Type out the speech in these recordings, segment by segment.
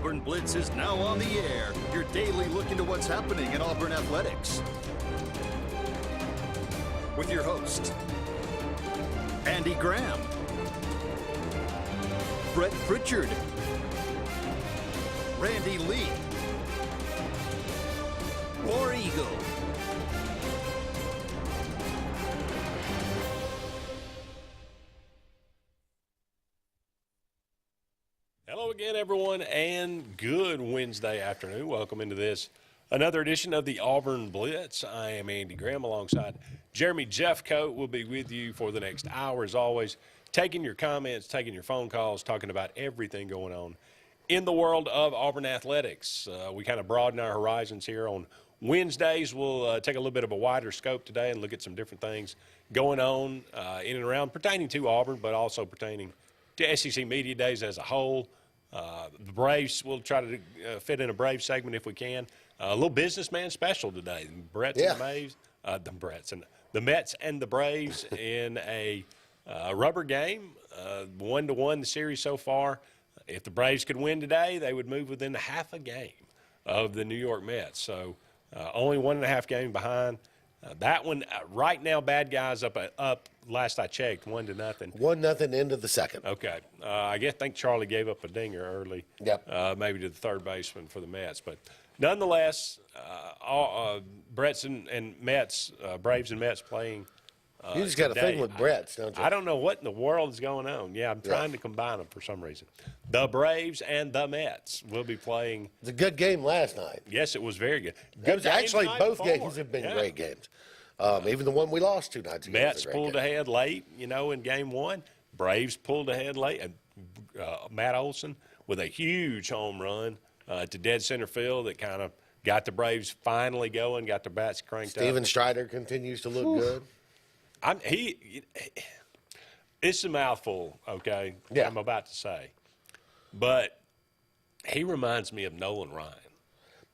Auburn Blitz is now on the air. Your daily look into what's happening in Auburn athletics. With your host, Andy Graham, Brett Pritchard, Randy Lee, War Eagle. Hello again, everyone, and good Wednesday afternoon. Welcome into this, another edition of the Auburn Blitz. I am Andy Graham alongside Jeremy Jeffcoat. We'll be with you for the next hour, as always, taking your comments, taking your phone calls, talking about everything going on in the world of Auburn athletics. We kind of broaden our horizons here on Wednesdays. We'll take a little bit of a wider scope today and look at some different things going on in and around pertaining to Auburn, but also pertaining to SEC Media Days as a whole. The Braves, we'll try to fit in a Braves segment if we can. A little businessman special today. The Mets and the Braves in a rubber game, 1-1 the series so far. If the Braves could win today, they would move within half a game of the New York Mets. So only 1.5 games behind. That one right now, bad guys up. Last I checked, 1-0. 1-0 into the second. Okay, I think Charlie gave up a dinger early. Yep. Maybe to the third baseman for the Mets, but nonetheless, Braves and Mets playing. You just got a thing with Brett's, don't you? I don't know what in the world is going on. Yeah, I'm trying to combine them for some reason. The Braves and the Mets will be playing. It was a good game last night. Yes, it was very good. It was actually both games have been great games. Even the one we lost 2 nights ago. Mets pulled ahead late, in game one. Braves pulled ahead late. And Matt Olson with a huge home run to dead center field that kind of got the Braves finally going, got their bats cranked up. Steven Strider continues to look good. It's a mouthful, okay, yeah. I'm about to say. But he reminds me of Nolan Ryan.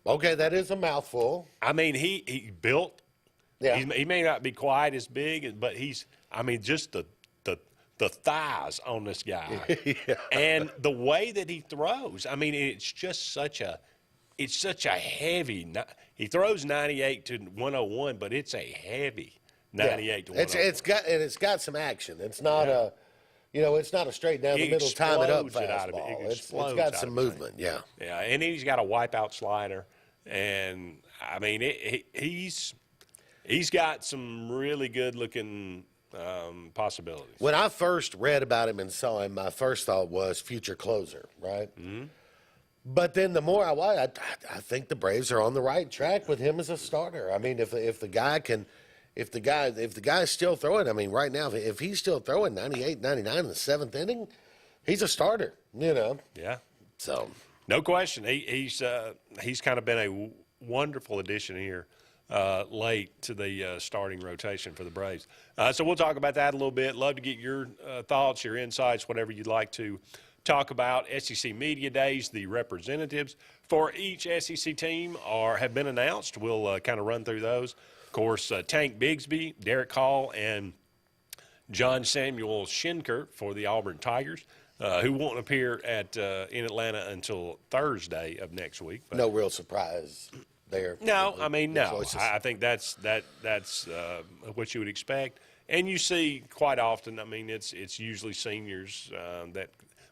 Okay, that is a mouthful. I mean, he built. Yeah. He may not be quite as big, but just the thighs on this guy. Yeah. And the way that he throws, it's just such a heavy, he throws 98 to 101, but it's a heavy 98 to 101. It's got some action. It's not it's not a straight down the middle, time it up fastball. It's got some movement, yeah. Yeah, and he's got a wipeout slider, and he's got some really good-looking possibilities. When I first read about him and saw him, my first thought was future closer, right? Mm-hmm. But then the more I watch, I think the Braves are on the right track with him as a starter. If the guy's still throwing, right now, if he's still throwing 98, 99 in the 7th inning, he's a starter, Yeah. So no question. He's kind of been a wonderful addition here. Late to the starting rotation for the Braves. So we'll talk about that a little bit. Love to get your thoughts, your insights, whatever you'd like to talk about. SEC Media Days, the representatives for each SEC team have been announced. We'll kind of run through those. Of course, Tank Bigsby, Derek Hall, and John Samuel Schenker for the Auburn Tigers, who won't appear in Atlanta until Thursday of next week. But no real surprise there. No. I think that's what you would expect, and you see quite often. It's usually seniors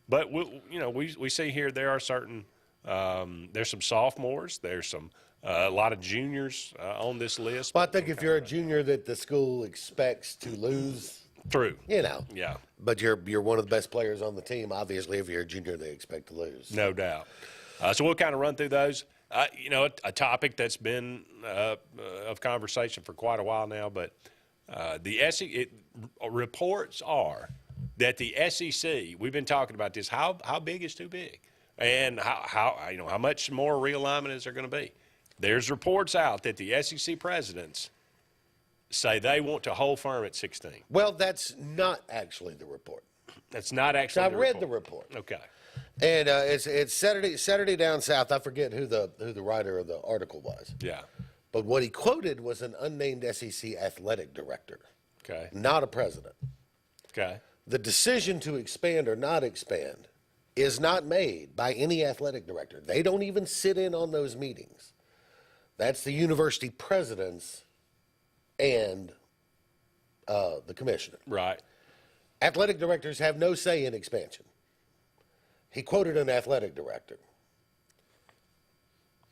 but we see here there are certain. There's some sophomores. There's some a lot of juniors on this list. Well, I think if you're a junior that the school expects to lose, true. Yeah. But you're one of the best players on the team. Obviously, if you're a junior, they expect to lose. No doubt. So we'll kind of run through those. A topic that's been of conversation for quite a while now, but reports are that the SEC, we've been talking about this, how big is too big, and how much more realignment is there going to be? There's reports out that the SEC presidents say they want to hold firm at 16. Well, that's not actually the report. That's not actually. I read the report. Okay. And it's Saturday down south. I forget who the writer of the article was. Yeah. But what he quoted was an unnamed SEC athletic director. Okay. Not a president. Okay. The decision to expand or not expand is not made by any athletic director. They don't even sit in on those meetings. That's the university presidents and the commissioner. Right. Athletic directors have no say in expansion. He quoted an athletic director.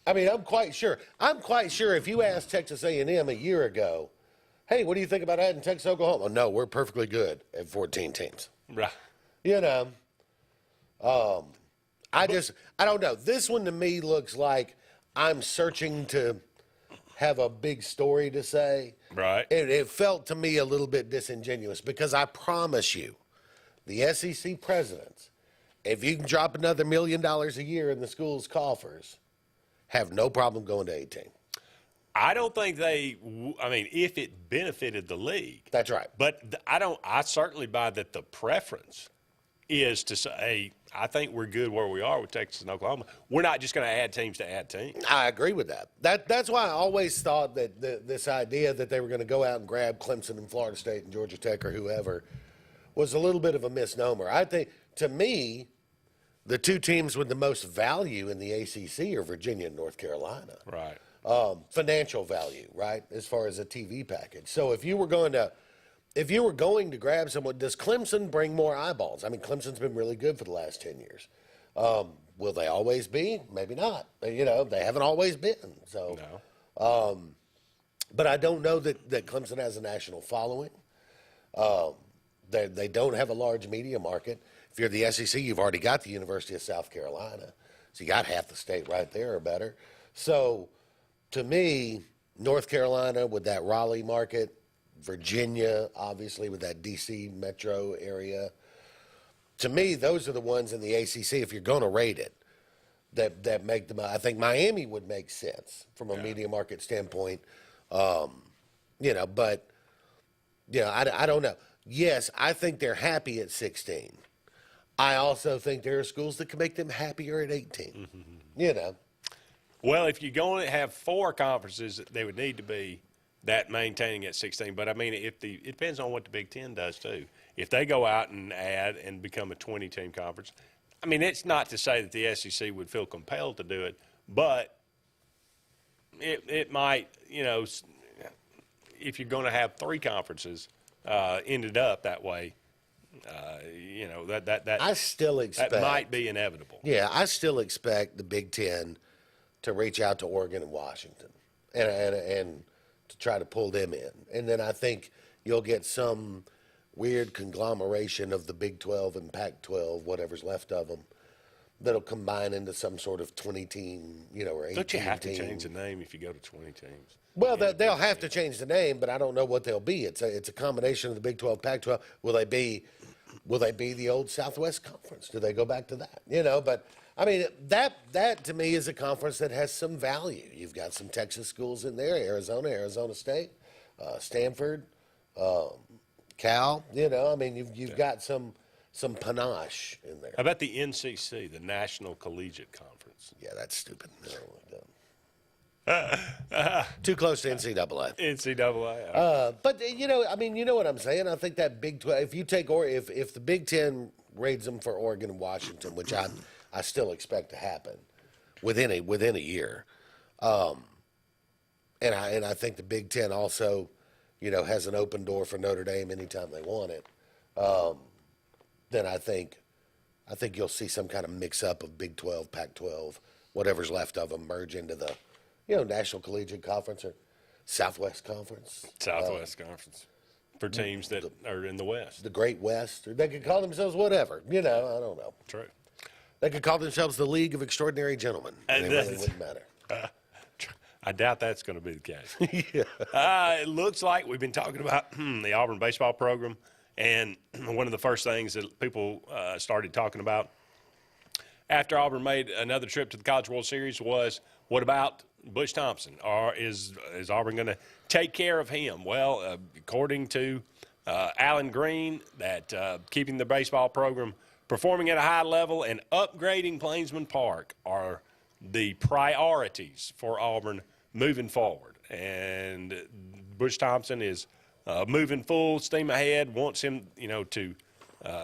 I mean, I'm quite sure if you asked Texas A&M a year ago, hey, what do you think about adding Texas, Oklahoma? Oh, no, we're perfectly good at 14 teams. Right. You know, I don't know. This one to me looks like I'm searching to have a big story to say. Right. It felt to me a little bit disingenuous because I promise you, the SEC presidents, if you can drop another $1 million a year in the school's coffers, have no problem going to 18. I don't think if it benefited the league. That's right. But I certainly buy that the preference is to say, I think we're good where we are with Texas and Oklahoma. We're not just going to add teams to add teams. I agree with that. That's why I always thought that this idea that they were going to go out and grab Clemson and Florida State and Georgia Tech or whoever was a little bit of a misnomer. I think, to me, the two teams with the most value in the ACC are Virginia and North Carolina. Right. Financial value, right, as far as a TV package. So if you were going to grab someone, does Clemson bring more eyeballs? I mean, Clemson's been really good for the last 10 years. Will they always be? Maybe not. You know, they haven't always been. So, No. But I don't know that Clemson has a national following. They don't have a large media market. If you're the SEC, you've already got the University of South Carolina. So you got half the state right there or better. So to me, North Carolina with that Raleigh market, Virginia, obviously, with that D.C. metro area. To me, those are the ones in the ACC, if you're going to rate it, that make them. I think Miami would make sense from a media market standpoint. I don't know. Yes, I think they're happy at 16. I also think there are schools that can make them happier at 18. You know. Well, if you're going to have 4 conferences, they would need to be that maintaining at 16. But, I mean, it depends on what the Big Ten does, too. If they go out and add and become a 20-team conference, I mean, it's not to say that the SEC would feel compelled to do it, but it might, you know, if you're going to have 3 conferences ended up that way, you know, that I still expect that might be inevitable. Yeah, I still expect the Big Ten to reach out to Oregon and Washington and to try to pull them in. And then I think you'll get some weird conglomeration of the Big 12 and Pac-12, whatever's left of them, that'll combine into some sort of 20-team, you know, or 18-team. Don't you have to change the name if you go to 20 teams? Well, they'll have to change the name, but I don't know what they'll be. It's a combination of the Big 12, Pac-12. Will they be the old Southwest Conference? Do they go back to that? You know, but I mean that to me is a conference that has some value. You've got some Texas schools in there, Arizona State, Stanford, Cal. You know, I mean you've got some panache in there. How about the NCC, the National Collegiate Conference? Yeah, that's stupid. Too close to NCAA. NCAA. But you know, I mean, you know what I'm saying. I think that Big 12. If you take if the Big 10 raids them for Oregon and Washington, which I still expect to happen within a year, and I think the Big 10 also, you know, has an open door for Notre Dame anytime they want it. Then I think you'll see some kind of mix up of Big 12, Pac-12, whatever's left of them merge into the, you know, National Collegiate Conference or Southwest Conference. Conference for teams that are in the West. The Great West, or they could call themselves whatever. You know, I don't know. True. They could call themselves the League of Extraordinary Gentlemen. And it really wouldn't matter. I doubt that's going to be the case. Yeah. It looks like we've been talking about the Auburn baseball program, and one of the first things that people started talking about after Auburn made another trip to the College World Series was, what about Butch Thompson? Or is Auburn going to take care of him? Well, according to Alan Green, that keeping the baseball program performing at a high level and upgrading Plainsman Park are the priorities for Auburn moving forward. And Butch Thompson is moving full steam ahead, wants him, you know, to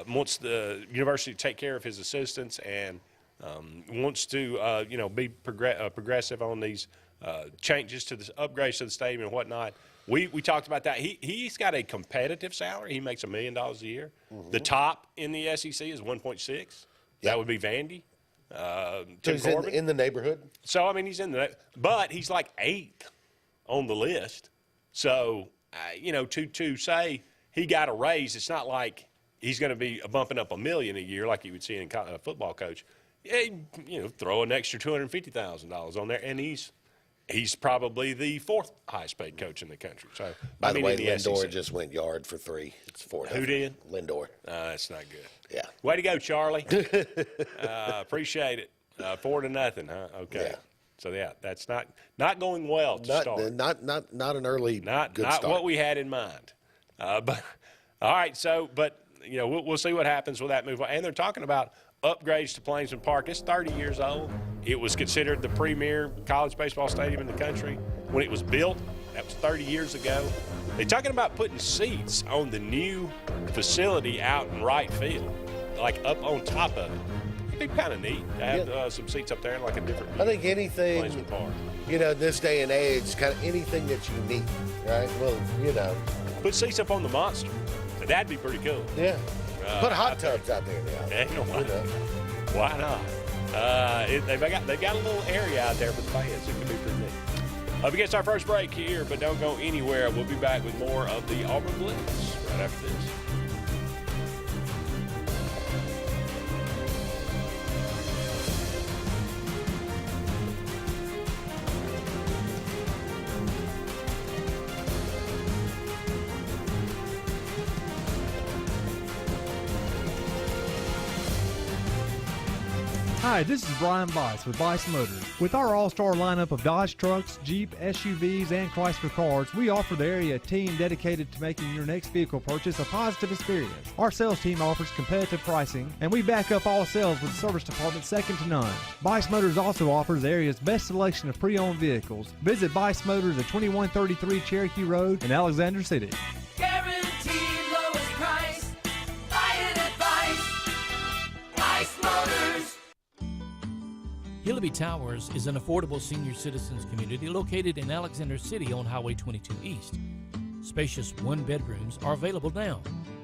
wants the university to take care of his assistants and wants to, be progressive on these changes to the upgrades to the stadium and whatnot. We talked about that. He's got a competitive salary. He makes $1 million a year. Mm-hmm. The top in the SEC is 1.6. Yep. That would be Vandy. So he's in the neighborhood. So I mean, he's in but he's like 8th on the list. So to say he got a raise, it's not like he's going to be bumping up $1 million a year like you would see in a football coach. Yeah, throw an extra $250,000 on there, and he's probably the 4th highest paid coach in the country. So by the way, Lindor just went yard for 3. It's 4. Who did? Lindor. That's not good. Yeah. Way to go, Charlie. Appreciate it. 4-0, huh? Okay. Yeah. So yeah, that's not going well to start. Not an early good start. Not what we had in mind. But all right. So, but we'll see what happens with that move. And they're talking about upgrades to Plainsman Park. It's 30 years old. It was considered the premier college baseball stadium in the country when it was built. That was 30 years ago. They're talking about putting seats on the new facility out in right field, like up on top of it. It'd be kind of neat to have some seats up there in like a different view. I think anything, Plainsman Park. This day and age, kind of anything that you need, right? Well, Put seats up on the Monster. That'd be pretty cool. Yeah. Put hot tubs out there now. Why not? They've got a little area out there for the fans. It could be pretty neat. Up against our first break here, but don't go anywhere. We'll be back with more of the Auburn Blitz right after this. Hi, this is Brian Bice with Bice Motors. With our all-star lineup of Dodge trucks, Jeep, SUVs, and Chrysler cars, we offer the area a team dedicated to making your next vehicle purchase a positive experience. Our sales team offers competitive pricing, and we back up all sales with a service department second to none. Bice Motors also offers the area's best selection of pre-owned vehicles. Visit Bice Motors at 2133 Cherokee Road in Alexander City. Guaranteed lowest price. Buy it at Bice Motors. Hillaby Towers is an affordable senior citizens community located in Alexander City on Highway 22 East. Spacious one-bedrooms are available now.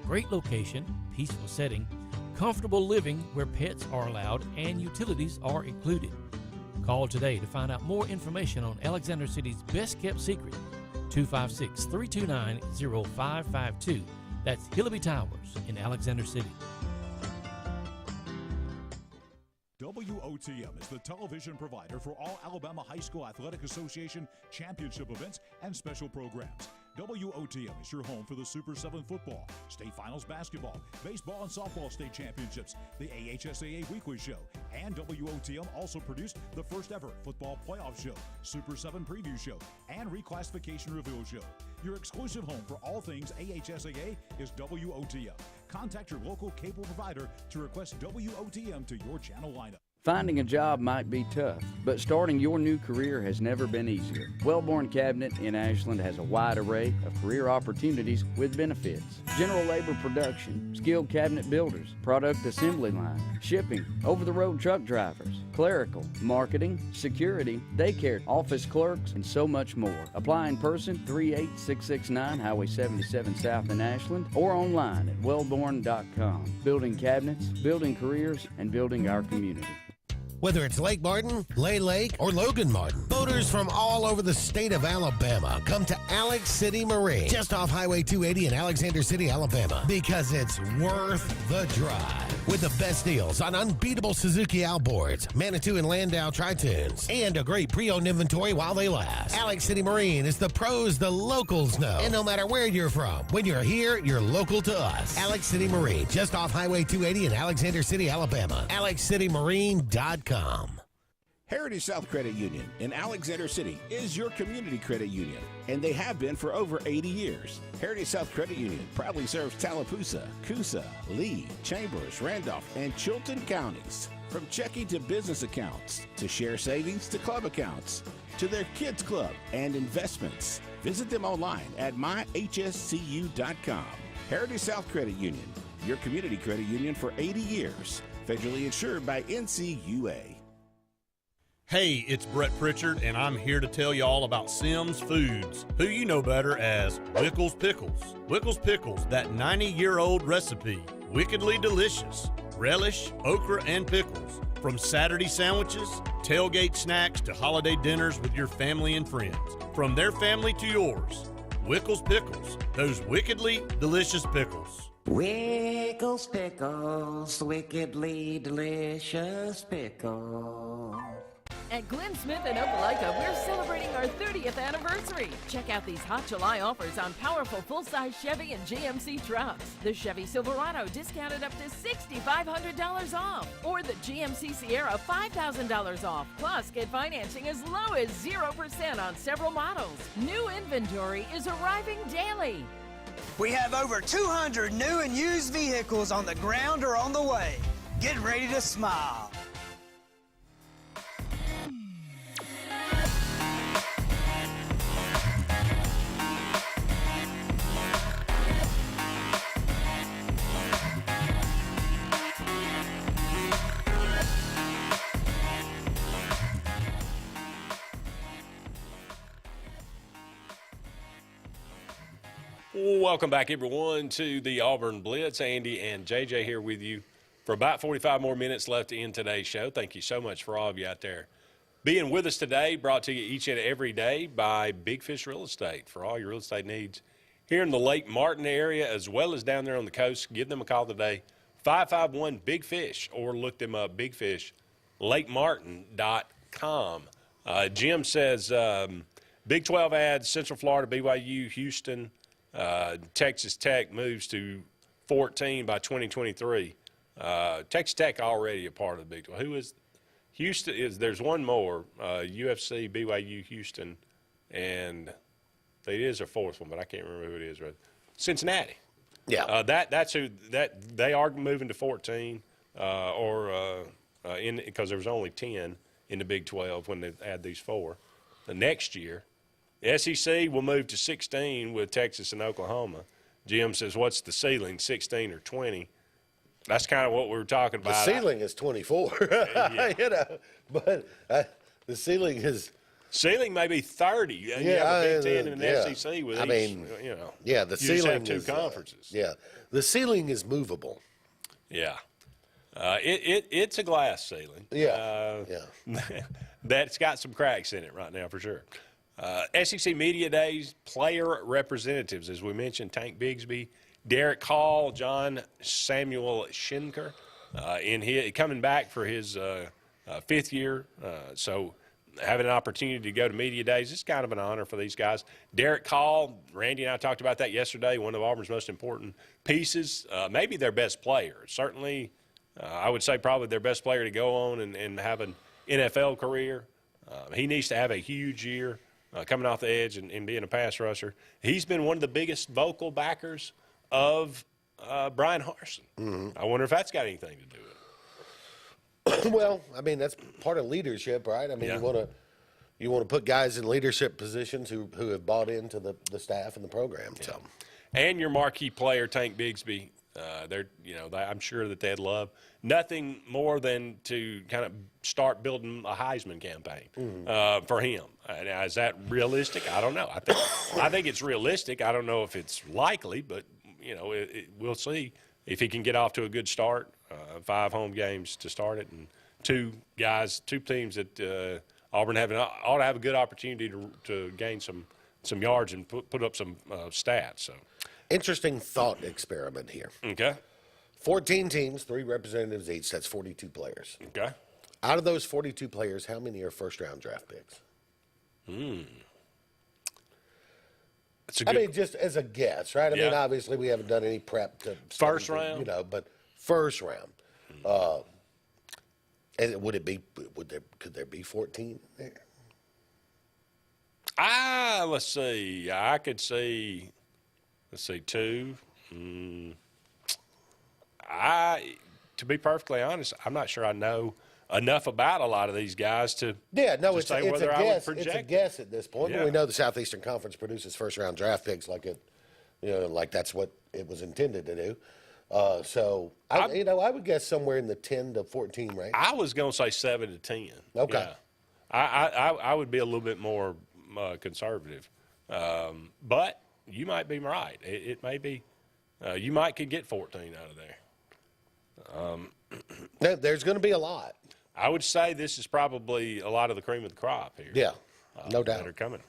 Great location, peaceful setting, comfortable living where pets are allowed, and utilities are included. Call today to find out more information on Alexander City's best-kept secret, 256-329-0552. That's Hillaby Towers in Alexander City. WOTM is the television provider for all Alabama High School Athletic Association championship events and special programs. WOTM is your home for the Super 7 football, state finals basketball, baseball and softball state championships, the AHSAA weekly show, and WOTM also produced the first ever football playoff show, Super 7 preview show, and reclassification reveal show. Your exclusive home for all things AHSAA is WOTM. Contact your local cable provider to request WOTM to your channel lineup. Finding a job might be tough, but starting your new career has never been easier. Wellborn Cabinet in Ashland has a wide array of career opportunities with benefits. General labor production, skilled cabinet builders, product assembly line, shipping, over-the-road truck drivers, clerical, marketing, security, daycare, office clerks, and so much more. Apply in person, 38669 Highway 77 South in Ashland, or online at wellborn.com. Building cabinets, building careers, and building our community. Whether it's Lake Martin, Lay Lake, or Logan Martin, boaters from all over the state of Alabama come to Alex City Marine, just off Highway 280 in Alexander City, Alabama, because it's worth the drive. With the best deals on unbeatable Suzuki outboards, Manitou and Landau Tritoons, and a great pre-owned inventory while they last. Alex City Marine is the pros the locals know. And no matter where you're from, when you're here, you're local to us. Alex City Marine, just off Highway 280 in Alexander City, Alabama. AlexCityMarine.com. Heritage South Credit Union in Alexander City is your community credit union, and they have been for over 80 years. Heritage South Credit Union proudly serves Tallapoosa, Coosa, Lee, Chambers, Randolph, and Chilton counties. From checking to business accounts, to share savings to club accounts, to their kids club and investments. Visit them online at myhscu.com. Heritage South Credit Union, your community credit union for 80 years. Federally insured by NCUA. Hey, it's Brett Pritchard, and I'm here to tell you all about Sims Foods, who you know better as Wickles Pickles. Wickles Pickles, that 90-year-old recipe, wickedly delicious. Relish, okra, and pickles. From Saturday sandwiches, tailgate snacks, to holiday dinners with your family and friends. From their family to yours. Wickles Pickles, those wickedly delicious pickles. Wickles Pickles, wickedly delicious pickles. At Glenn Smith in Opelika, we're celebrating our 30th anniversary. Check out these hot July offers on powerful full-size Chevy and GMC trucks. The Chevy Silverado discounted up to $6,500 off. Or the GMC Sierra $5,000 off. Plus, get financing as low as 0% on several models. New inventory is arriving daily. We have over 200 new and used vehicles on the ground or on the way. Get ready to smile. Welcome back, everyone, to the Auburn Blitz. Andy and JJ here with you for about 45 more minutes left in today's show. Thank you so much for all of you out there being with us today, brought to you each and every day by Big Fish Real Estate. For all your real estate needs here in the Lake Martin area as well as down there on the coast, give them a call today, 551-BIG-FISH, or look them up, bigfishlakemartin.com. Jim says Big 12 adds Central Florida, BYU, Houston, Texas Tech moves to 14 by 2023. Texas Tech already a part of the Big 12. Who is Houston? There's one more, UFC, BYU, Houston, and there is a fourth one, but I can't remember who it is. Right? Cincinnati. Yeah. That's who they are moving to 14, because there was only 10 in the Big 12 when they add these four. The next year, the SEC will move to 16 with Texas and Oklahoma. Jim says, what's the ceiling, 16 or 20? That's kind of what we were talking about. The ceiling is 24, Yeah. you know, but the ceiling is. Ceiling may be 30. You have a Big 10 and an SEC with Yeah, the ceiling you just have two conferences. The ceiling is movable. Yeah. It's a glass ceiling. Yeah. That's got some cracks in it right now for sure. SEC Media Days, player representatives, as we mentioned, Tank Bigsby, Derek Hall, John Samuel Schenker, coming back for his fifth year. So having an opportunity to go to Media Days, it's kind of an honor for these guys. Derek Hall, Randy and I talked about that yesterday, one of Auburn's most important pieces, maybe their best player. Certainly, I would say probably their best player to go on and have an NFL career. He needs to have a huge year. Coming off the edge and being a pass rusher. He's been one of the biggest vocal backers of Brian Harsin. Mm-hmm. I wonder if that's got anything to do with it. Well, I mean, that's part of leadership, right? I mean, you want to put guys in leadership positions who have bought into the staff and the program. Yeah. So, and your marquee player, Tank Bigsby, I'm sure that they'd love nothing more than to kind of start building a Heisman campaign for him. Now, is that realistic? I don't know. I think it's realistic. I don't know if it's likely, but we'll see if he can get off to a good start. 5 home games to start it, and two teams that Auburn ought to have a good opportunity to gain some yards and put up some stats. So, interesting thought experiment here. Okay. 14 teams, 3 representatives each. That's 42 players. Okay. Out of those 42 players, how many are first-round draft picks? I mean, just as a guess, right? I mean, obviously we haven't done any prep to first round, but first round. And could there be 14 there? Let's see. I could see. Let's see, 2. To be perfectly honest, I'm not sure I know enough about a lot of these guys to it's say whether I would project. It's a guess at this point. Yeah. We know the Southeastern Conference produces first-round draft picks like that's what it was intended to do. So I would guess somewhere in the 10 to 14 range. I was going to say 7 to 10. Okay. Yeah. I would be a little bit more conservative, but you might be right. It may be. You might could get 14 out of there. There's going to be a lot. I would say this is probably a lot of the cream of the crop here. Yeah, no doubt. That are coming.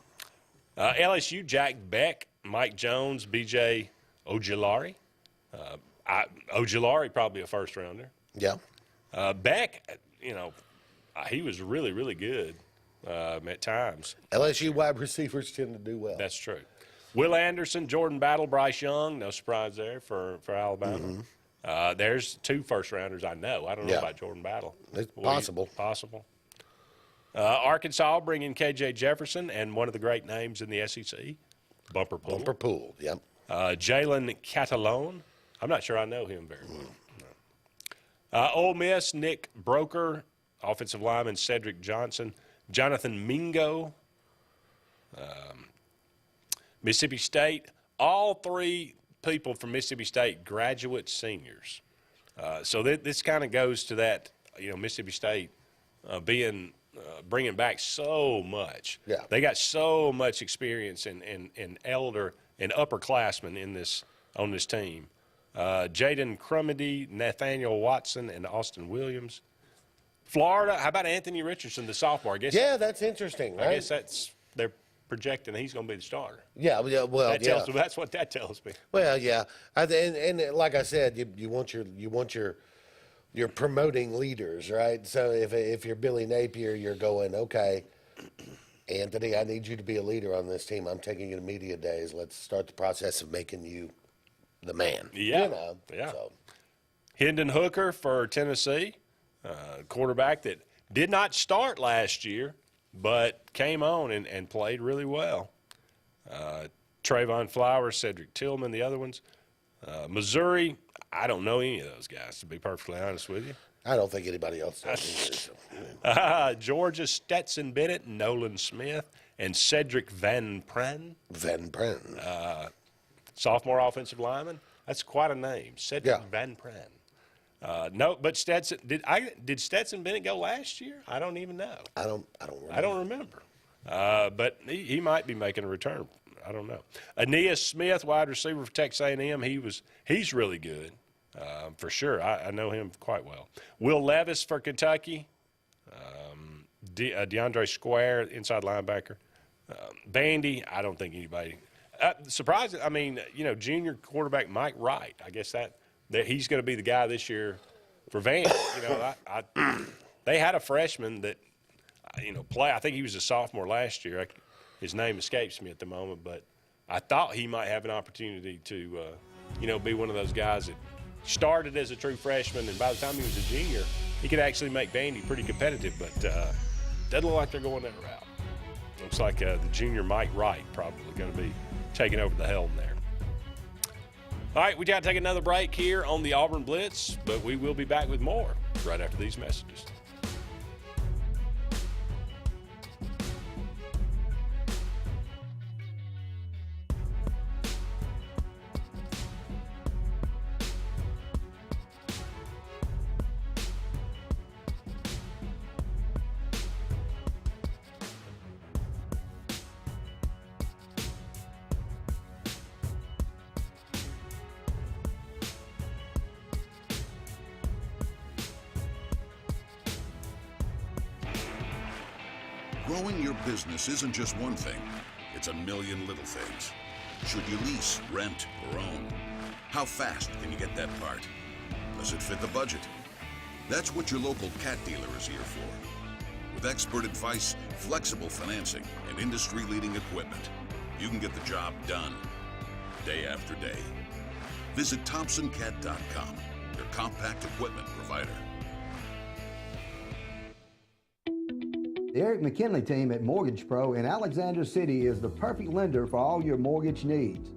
LSU, Jack Beck, Mike Jones, B.J. Ojulari. Ojulari probably a first rounder. Yeah. Beck, he was really, really good at times. LSU wide receivers tend to do well. That's true. Will Anderson, Jordan Battle, Bryce Young. No surprise there for Alabama. Mm-hmm. There's 2 first rounders I know. I don't know about Jordan Battle. It's possible. Possible. Arkansas bringing K.J. Jefferson and one of the great names in the SEC, Bumper Pool. Bumper Pool, yep. Jalen Catalone. I'm not sure I know him very well. No. Ole Miss, Nick Broker, offensive lineman Cedric Johnson, Jonathan Mingo. Mississippi State, all 3 people from Mississippi State, graduate seniors. So this kind of goes to that, Mississippi State bringing back so much. Yeah. They got so much experience in elder and upperclassmen on this team. Jaden Crumedy, Nathaniel Watson, and Austin Williams. Florida, how about Anthony Richardson, the sophomore? That's interesting, right? I guess they're projecting he's going to be the starter. Yeah, well, That's what that tells me. Well, yeah, and like I said, you want your promoting leaders, right? So if you're Billy Napier, you're going, okay, Anthony, I need you to be a leader on this team. I'm taking you to media days. Let's start the process of making you the man. Yeah, yeah. So. Hendon Hooker for Tennessee, quarterback that did not start last year, but came on and played really well. Trayvon Flowers, Cedric Tillman, the other ones. Missouri, I don't know any of those guys, to be perfectly honest with you. I don't think anybody else does either. Georgia, Stetson Bennett, Nolan Smith, and Cedric Van Pren. Sophomore offensive lineman. That's quite a name, Cedric Van Pren. No, but Stetson did Stetson Bennett go last year? I don't even know. I don't remember. But he might be making a return. I don't know. Aeneas Smith, wide receiver for Texas A&M. He's really good, for sure. I know him quite well. Will Levis for Kentucky. DeAndre Square, inside linebacker. Vandy, I don't think anybody. Surprising. I mean, junior quarterback Mike Wright. I guess that he's going to be the guy this year for Vandy. They had a freshman that, play. I think he was a sophomore last year. His name escapes me at the moment, but I thought he might have an opportunity to, be one of those guys that started as a true freshman, and by the time he was a junior, he could actually make Vandy pretty competitive, but doesn't look like they're going that route. Looks like the junior Mike Wright probably going to be taking over the helm there. All right, we got to take another break here on the Auburn Blitz, but we will be back with more right after these messages. Growing your business isn't just one thing, it's a million little things. Should you lease, rent, or own? How fast can you get that part? Does it fit the budget? That's what your local cat dealer is here for. With expert advice, flexible financing, and industry-leading equipment, you can get the job done, day after day. Visit ThompsonCat.com, your compact equipment provider. The Eric McKinley team at Mortgage Pro in Alexander City is the perfect lender for all your mortgage needs.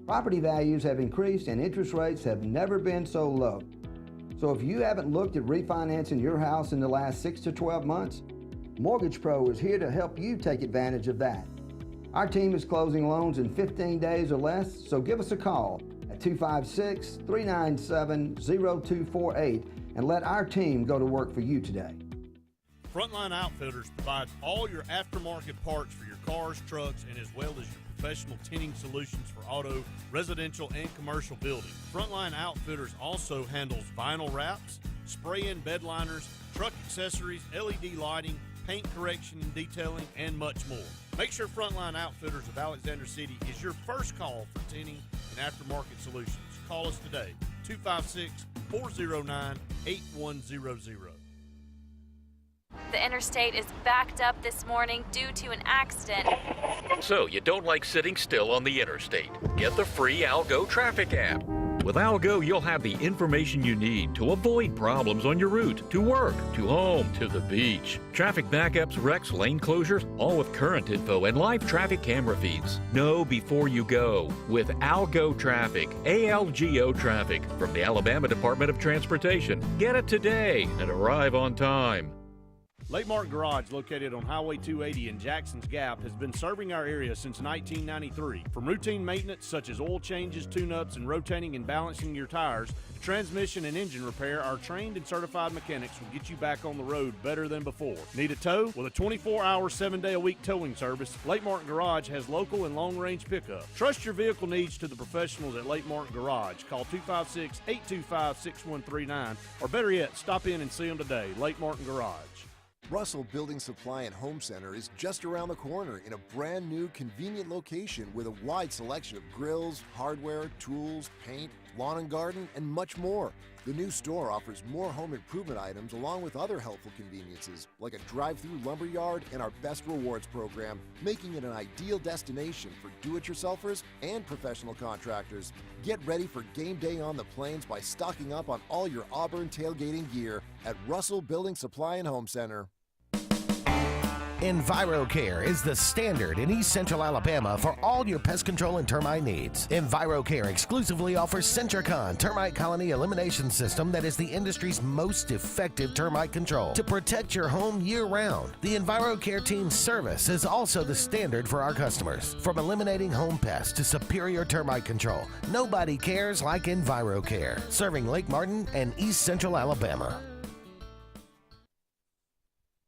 Property values have increased and interest rates have never been so low. So if you haven't looked at refinancing your house in the last 6 to 12 months, Mortgage Pro is here to help you take advantage of that. Our team is closing loans in 15 days or less, so give us a call at 256-397-0248 and let our team go to work for you today. Frontline Outfitters provides all your aftermarket parts for your cars, trucks, and as well as your professional tinting solutions for auto, residential, and commercial buildings. Frontline Outfitters also handles vinyl wraps, spray-in bed liners, truck accessories, LED lighting, paint correction and detailing, and much more. Make sure Frontline Outfitters of Alexander City is your first call for tinting and aftermarket solutions. Call us today, 256-409-8100. The interstate is backed up this morning due to an accident. So you don't like sitting still on the interstate? Get the free Algo traffic app. With Algo, you'll have the information you need to avoid problems on your route, to work, to home, to the beach. Traffic backups, wrecks, lane closures, all with current info and live traffic camera feeds. Know before you go with Algo Traffic, ALGO Traffic from the Alabama Department of Transportation. Get it today and arrive on time. Lake Martin Garage, located on Highway 280 in Jackson's Gap, has been serving our area since 1993. From routine maintenance such as oil changes, tune-ups, and rotating and balancing your tires, to transmission and engine repair, our trained and certified mechanics will get you back on the road better than before. Need a tow? With a 24-hour, 7-day-a-week towing service, Lake Martin Garage has local and long-range pickup. Trust your vehicle needs to the professionals at Lake Martin Garage. Call 256-825-6139, or better yet, stop in and see them today. Lake Martin Garage. Russell Building Supply and Home Center is just around the corner in a brand new, convenient location with a wide selection of grills, hardware, tools, paint, lawn and garden, and much more. The new store offers more home improvement items along with other helpful conveniences like a drive-through lumber yard and our Best Rewards program, making it an ideal destination for do-it-yourselfers and professional contractors. Get ready for game day on the plains by stocking up on all your Auburn tailgating gear at Russell Building Supply and Home Center. EnviroCare is the standard in East Central Alabama for all your pest control and termite needs. EnviroCare exclusively offers Centricon termite colony elimination system that is the industry's most effective termite control to protect your home year-round. The EnviroCare team's service is also the standard for our customers. From eliminating home pests to superior termite control, nobody cares like EnviroCare, serving Lake Martin and East Central Alabama.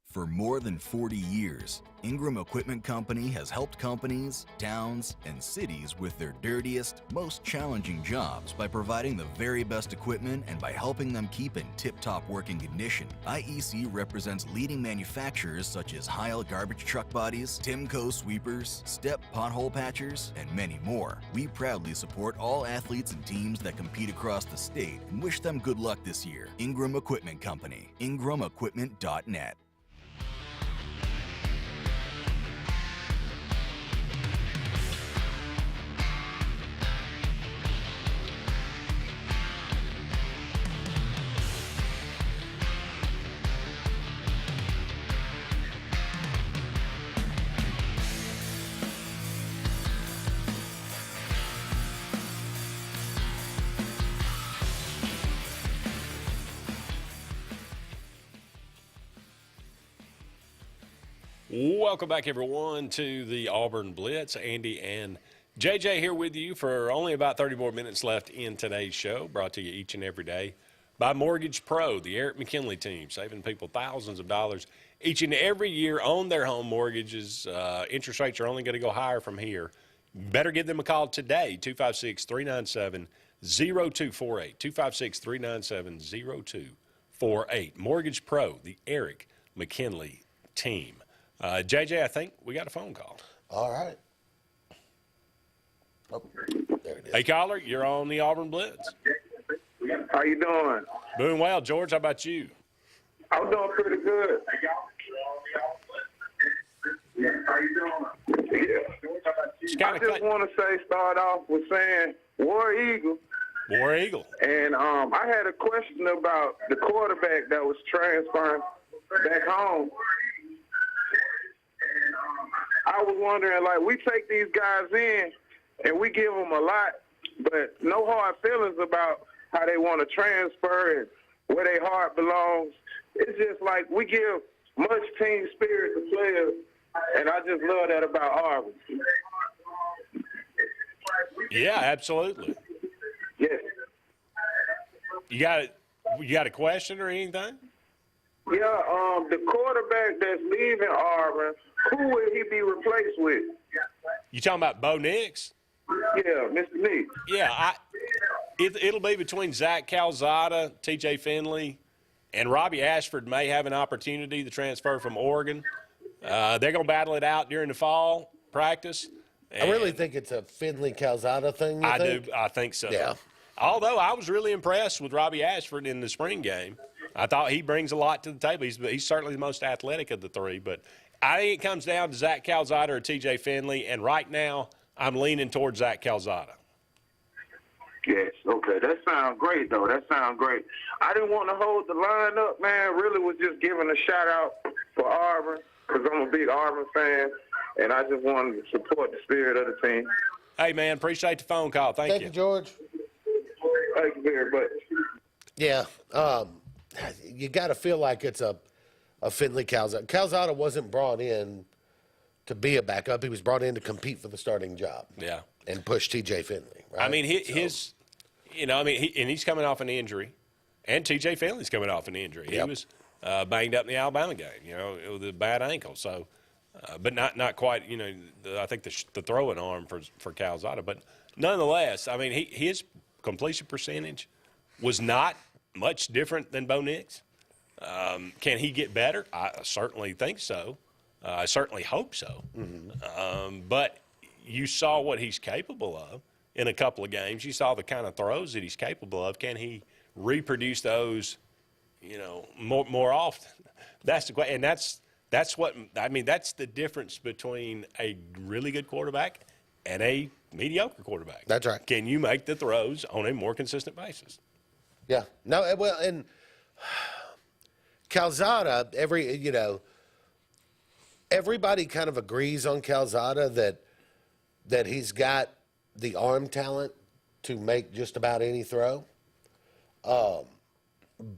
For more than 40 years, Ingram Equipment Company has helped companies, towns, and cities with their dirtiest, most challenging jobs by providing the very best equipment and by helping them keep in tip-top working condition. IEC represents leading manufacturers such as Heil garbage truck bodies, Timco sweepers, Step pothole patchers, and many more. We proudly support all athletes and teams that compete across the state and wish them good luck this year. Ingram Equipment Company, ingramequipment.net. Welcome back, everyone, to the Auburn Blitz. Andy and JJ here with you for only about 30 more minutes left in today's show, brought to you each and every day by Mortgage Pro, the Eric McKinley team, saving people thousands of dollars each and every year on their home mortgages. Interest rates are only going to go higher from here. Better give them a call today, 256-397-0248, 256-397-0248. Mortgage Pro, the Eric McKinley team. JJ, I think we got a phone call. All right. Oh, there it is. Hey, caller, you're on the Auburn Blitz. How you doing? Doing well. George, how about you? I'm doing pretty good. How you doing? Yeah. I just want to start off with saying War Eagle. War Eagle. And I had a question about the quarterback that was transferring back home. I was wondering, like, we take these guys in and we give them a lot, but no hard feelings about how they want to transfer and where their heart belongs. It's just like we give much team spirit to players, and I just love that about Auburn. Yeah, absolutely. You got a question or anything? Yeah, the quarterback that's leaving Auburn, who will he be replaced with? You talking about Bo Nix? Yeah, Mr. Nix. Yeah, it'll be between Zach Calzada, T.J. Finley, and Robbie Ashford may have an opportunity to transfer from Oregon. They're going to battle it out during the fall practice. I really think it's a Finley Calzada thing. You think? do. I think so. Yeah. Although I was really impressed with Robbie Ashford in the spring game. I thought he brings a lot to the table. He's certainly the most athletic of the three. But I think it comes down to Zach Calzada or T.J. Finley. And right now, I'm leaning towards Zach Calzada. Yes, okay. That sounds great, though. That sounds great. I didn't want to hold the line up, man. Really was just giving a shout-out for Auburn because I'm a big Auburn fan, and I just wanted to support the spirit of the team. Hey, man, appreciate the phone call. Thank you, George. Thank you very much. Yeah, you got to feel like it's a Finley Calzada. Calzada wasn't brought in to be a backup. He was brought in to compete for the starting job. Yeah. And push T.J. Finley, right? I mean, he's coming off an injury, and T.J. Finley's coming off an injury. Yep. He was banged up in the Alabama game, with a bad ankle. So, but not quite, I think the throwing arm for Calzada. But nonetheless, I mean, his completion percentage was not much different than Bo Nix. Can he get better? I certainly think so. I certainly hope so. Mm-hmm. But you saw what he's capable of in a couple of games. You saw the kind of throws that he's capable of. Can he reproduce those, more often? That's the question. And that's what I mean. That's the difference between a really good quarterback and a mediocre quarterback. That's right. Can you make the throws on a more consistent basis? Yeah. No. Well, and Calzada, everybody kind of agrees on Calzada that he's got the arm talent to make just about any throw.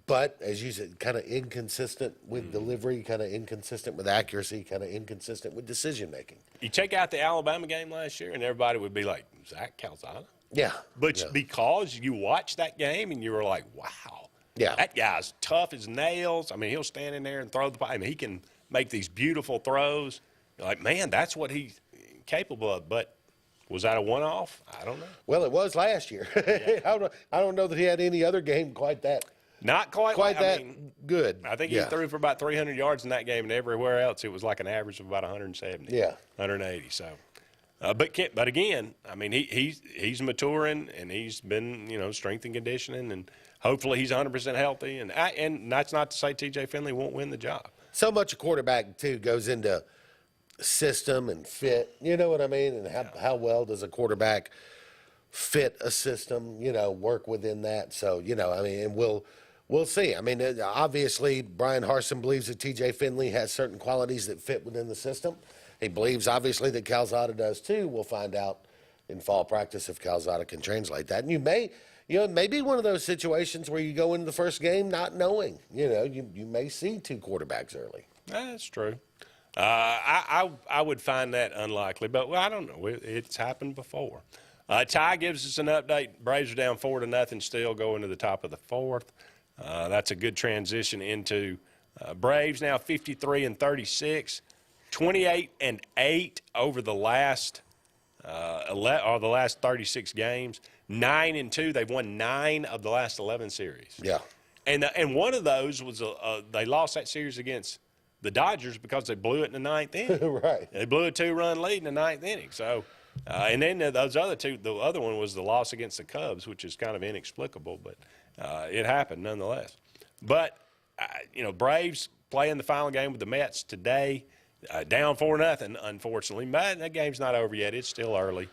But, as you said, kind of inconsistent with delivery, kind of inconsistent with accuracy, kind of inconsistent with decision-making. You check out the Alabama game last year, and everybody would be like, Zach Calzada? Yeah. But because you watched that game and you were like, wow, that guy's tough as nails. I mean, he'll stand in there and throw the ball. I mean, he can make these beautiful throws. You're like, man, that's what he's capable of. But was that a one-off? I don't know. Well, it was last year. I don't know that he had any other game quite that. Not quite good. I think he threw for about 300 yards in that game, and everywhere else it was like an average of about 170. Yeah. 180. So, but again, I mean, he's maturing, and he's been strength and conditioning, and hopefully he's 100% healthy. And that's not to say T.J. Finley won't win the job. So much a quarterback too goes into system and fit. You know what I mean? And how well does a quarterback fit a system? Work within that. So I mean, and we'll see. I mean, obviously, Brian Harsin believes that T.J. Finley has certain qualities that fit within the system. He believes, obviously, that Calzada does too. We'll find out in fall practice if Calzada can translate that. And it may be one of those situations where you go into the first game not knowing. You may see two quarterbacks early. That's true. I would find that unlikely, but I don't know. It's happened before. Ty gives us an update. Braves are down 4-0 still, going to the top of the fourth. That's a good transition into Braves now 53-36, 28-8 over the last the last 36 games. 9-2. They've won 9 of the last 11 series. Yeah, and one of those was they lost that series against the Dodgers because they blew it in the 9th inning. Right. They blew a 2-run lead in the 9th inning. So. And then those other two, the other one was the loss against the Cubs, which is kind of inexplicable, but it happened nonetheless. But, Braves playing the final game with the Mets today, down 4-0, unfortunately. But that game's not over yet. It's still early.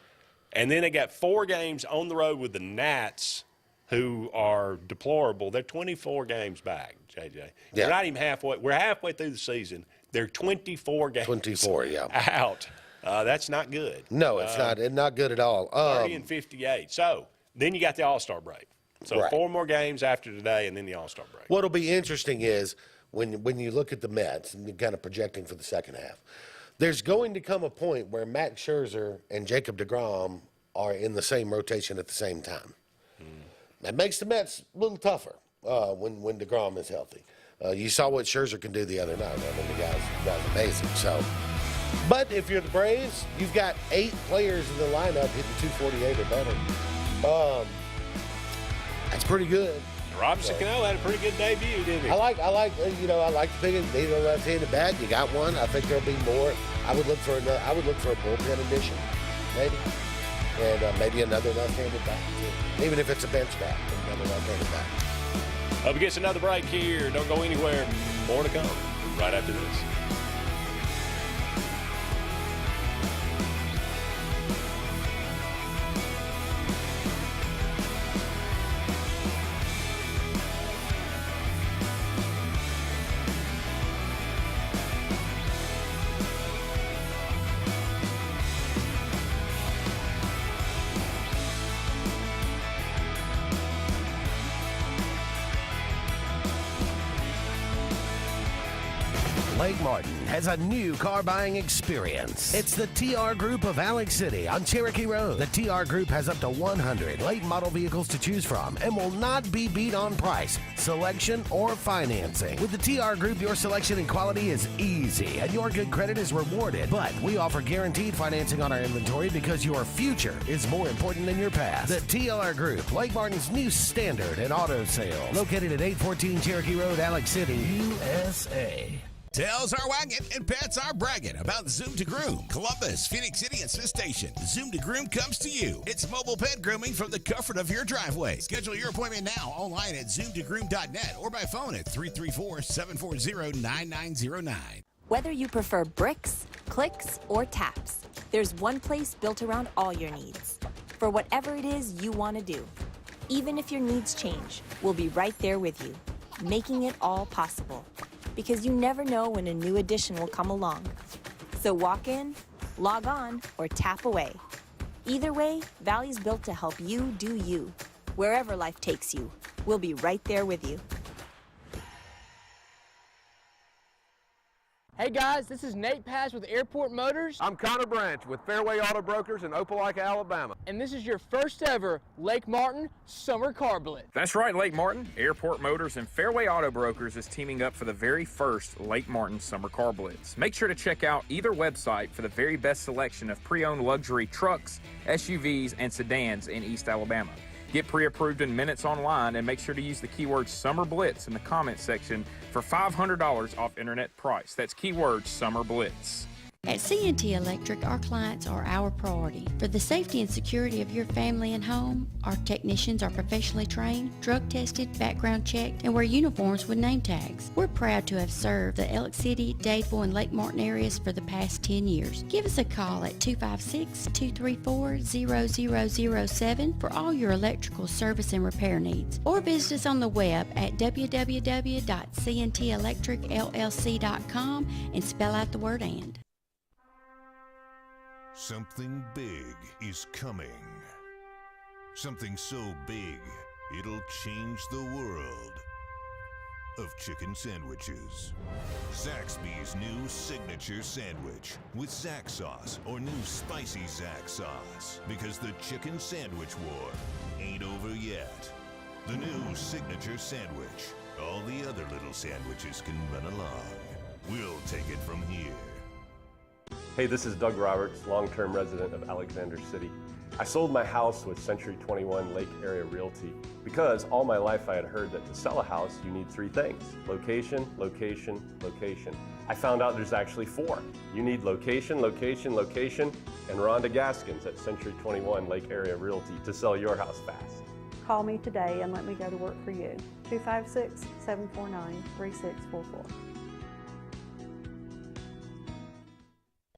And then they got 4 games on the road with the Nats, who are deplorable. They're 24 games back, JJ. Yeah. We're not even halfway. We're halfway through the season. They're 24 games out. That's not good. No, it's not good at all. 30-58. So then you got the All-Star break. So Right. 4 more games after today, and then the All-Star break. What'll be interesting is when you look at the Mets and you're kind of projecting for the second half, there's going to come a point where Max Scherzer and Jacob deGrom are in the same rotation at the same time. That makes the Mets a little tougher when DeGrom is healthy. You saw what Scherzer can do the other night. I mean, the guy's amazing. So, but if you're the Braves, you've got 8 players in the lineup hitting 248 or better. That's pretty good. Robinson Cano had a pretty good debut, didn't he? I like the pick. Need a left-handed bat. You got one. I think there'll be more. I would look for a bullpen addition, maybe, and maybe another left-handed bat too. Even if it's a bench bat, another left-handed bat. Up against another break here. Don't go anywhere. More to come right after this. Lake Martin has a new car buying experience. It's the TR Group of Alex City on Cherokee Road. The TR Group has up to 100 late model vehicles to choose from and will not be beat on price, selection, or financing. With the TR Group, your selection and quality is easy and your good credit is rewarded. But we offer guaranteed financing on our inventory because your future is more important than your past. The TR Group, Lake Martin's new standard in auto sales. Located at 814 Cherokee Road, Alex City, USA. Tails are wagging and pets are bragging about Zoom to Groom. Columbus, Phoenix City, and Smith Station. Zoom to Groom comes to you. It's mobile pet grooming from the comfort of your driveway. Schedule your appointment now online at zoomtogroom.net or by phone at 334-740-9909. Whether you prefer bricks, clicks, or taps, there's one place built around all your needs. For whatever it is you want to do. Even if your needs change, we'll be right there with you, making it all possible. Because you never know when a new addition will come along. So walk in, log on, or tap away. Either way, Valley's built to help you do you. Wherever life takes you, we'll be right there with you. Hey guys, this is Nate Paz with Airport Motors. I'm Connor Branch with Fairway Auto Brokers in Opelika, Alabama. And this is your first ever Lake Martin Summer Car Blitz. That's right, Lake Martin. Airport Motors and Fairway Auto Brokers is teaming up for the very first Lake Martin Summer Car Blitz. Make sure to check out either website for the very best selection of pre-owned luxury trucks, SUVs, and sedans in East Alabama. Get pre-approved in minutes online and make sure to use the keyword Summer Blitz in the comments section for $500 off internet price. That's keyword Summer Blitz. At C&T Electric, our clients are our priority. For the safety and security of your family and home, our technicians are professionally trained, drug tested, background checked, and wear uniforms with name tags. We're proud to have served the Elk City, Dadeville, and Lake Martin areas for the past 10 years. Give us a call at 256-234-0007 for all your electrical service and repair needs, or visit us on the web at www.cntelectricllc.com and spell out the word "and." Something big is coming. Something so big, it'll change the world of chicken sandwiches. Zaxby's new signature sandwich with Zax sauce or new spicy Zax sauce. Because the chicken sandwich war ain't over yet. The new signature sandwich. All the other little sandwiches can run along. We'll take it from here. Hey, this is Doug Roberts, long-term resident of Alexander City. I sold my house with Century 21 Lake Area Realty because all my life I had heard that to sell a house you need 3 things: location, location, location. I found out there's actually 4. You need location, location, location, and Rhonda Gaskins at Century 21 Lake Area Realty to sell your house fast. Call me today and let me go to work for you. 256-749-3644.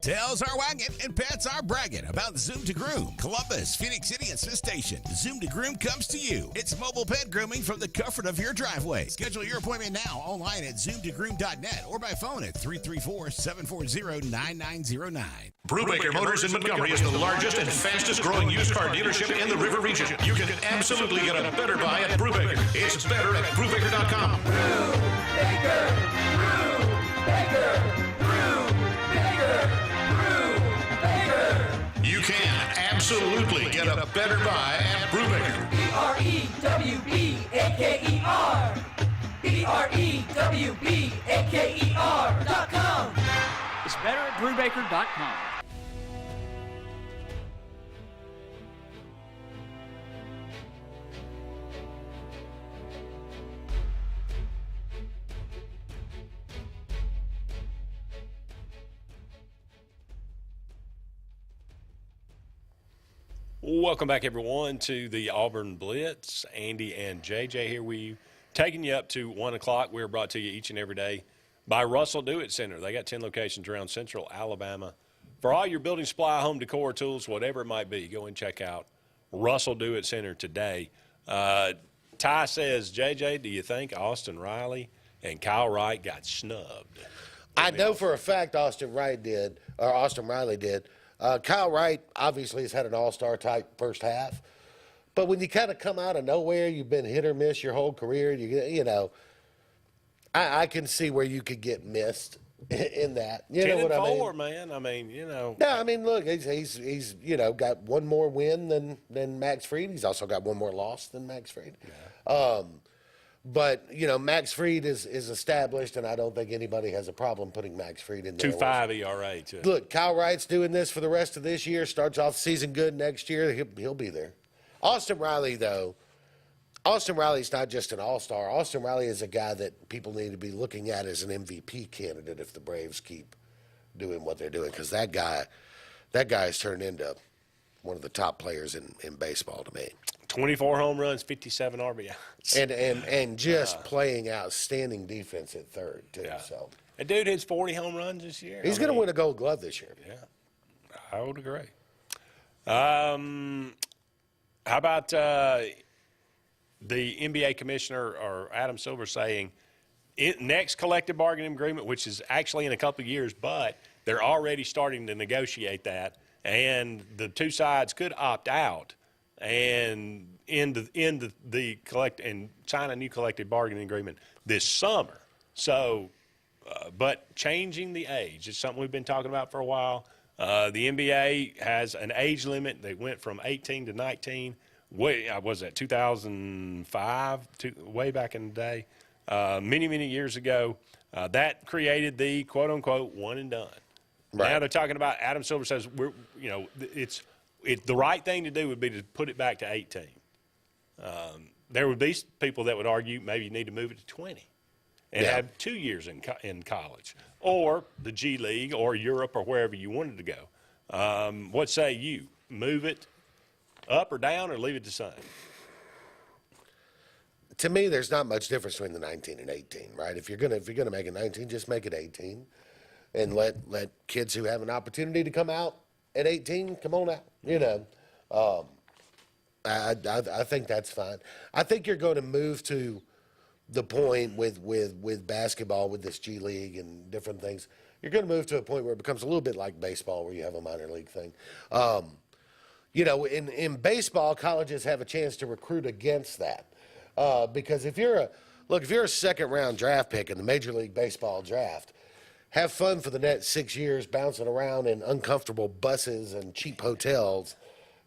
Tails are wagging and pets are bragging about Zoom to Groom. Columbus, Phoenix City, and Smith Station. Zoom to Groom comes to you. It's mobile pet grooming from the comfort of your driveway. Schedule your appointment now online at zoomtogroom.net or by phone at 334-740-9909. Brubaker Motors in Montgomery is the largest and fastest growing used car dealership in the River region. You can absolutely get a better buy at Brubaker. It's better at Brubaker.com. Brubaker, Brubaker, Brubaker. You can absolutely get a better buy at Brubaker. BREWBAKER. B-R-E-W-B-A-K-E-R. B-R-E-W-B-A-K-E-R.com. It's better at Brubaker.com. Welcome back, everyone, to the Auburn Blitz. Andy and JJ here. We taking you up to 1 o'clock. We're brought to you each and every day by Russell Do-It Center. They got 10 locations around Central Alabama. For all your building supply, home decor, tools, whatever it might be, go and check out Russell Do-It Center today. Ty says, JJ, do you think Austin Riley and Kyle Wright got snubbed? I know for a fact Austin Riley did. Kyle Wright obviously has had an all-star type first half. But when you kind of come out of nowhere, you've been hit or miss your whole career, you know, I can see where you could get missed in that. You know what I mean? 10-4, man. I mean, you know. No, I mean, look, he's you know, got one more win than Max Fried. He's also got one more loss than Max Fried. Yeah. But, you know, Max Fried is established, and I don't think anybody has a problem putting Max Fried in there. 2.5 ERA, too. Look, Kyle Wright's doing this for the rest of this year, starts off the season good next year. He'll be there. Austin Riley, though, Austin Riley's not just an all-star. Austin Riley is a guy that people need to be looking at as an MVP candidate if the Braves keep doing what they're doing, because that guy has turned into one of the top players in baseball to me. 24 home runs, 57 RBIs. And just playing outstanding defense at third, too. Yeah. So A dude hits 40 home runs this year. He's going to win a Gold Glove this year. Yeah, I would agree. How about the NBA commissioner or Adam Silver saying next collective bargaining agreement, which is actually in a couple of years, but they're already starting to negotiate that, and the two sides could opt out and end the collect and sign a new collective bargaining agreement this summer. So, but changing the age is something we've been talking about for a while. The NBA has an age limit. They went from 18 to 19. Was that 2005? Way back in the day, many years ago. That created the quote unquote one and done. Right. Now they're talking about. Adam Silver says the right thing to do would be to put it back to 18. There would be people that would argue maybe you need to move it to 20 and have 2 years in college, or the G League, or Europe, or wherever you wanted to go. What say you? Move it up or down, or leave it the same? To me, there's not much difference between the 19 and 18, right? If you're gonna make it 19, just make it 18, and let kids who have an opportunity to come out at 18 come on out. You know, I think that's fine. I think you're going to move to the point with basketball, with this G League and different things. You're going to move to a point where it becomes a little bit like baseball, where you have a minor league thing. You know, in baseball, colleges have a chance to recruit against that. Because if you're a second-round draft pick in the Major League Baseball draft, have fun for the next 6 years bouncing around in uncomfortable buses and cheap hotels,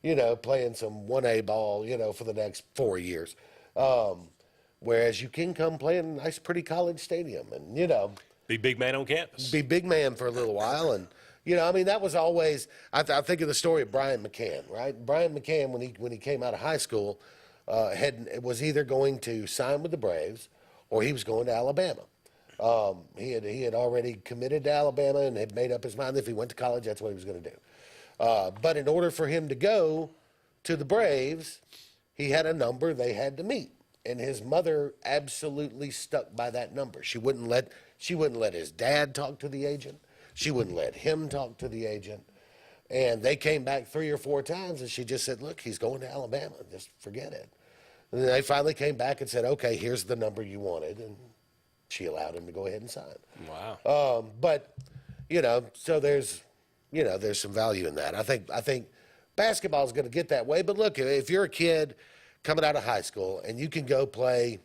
you know, playing some 1A ball, you know, for the next 4 years. Whereas you can come play in a nice, pretty college stadium and, you know. Be big man on campus. Be big man for a little while. And, you know, I mean, that was always, I think of the story of Brian McCann, right? Brian McCann, when he came out of high school, was either going to sign with the Braves or he was going to Alabama. He had already committed to Alabama and had made up his mind that if he went to college, that's what he was going to do. But in order for him to go to the Braves, he had a number they had to meet, and his mother absolutely stuck by that number. She wouldn't let his dad talk to the agent. She wouldn't let him talk to the agent. And they came back 3 or 4 times, and she just said, "Look, he's going to Alabama. Just forget it." And then they finally came back and said, "Okay, here's the number you wanted," and she allowed him to go ahead and sign. Wow. But, you know, so there's some value in that. I think basketball is going to get that way. But look, if you're a kid coming out of high school and you can go play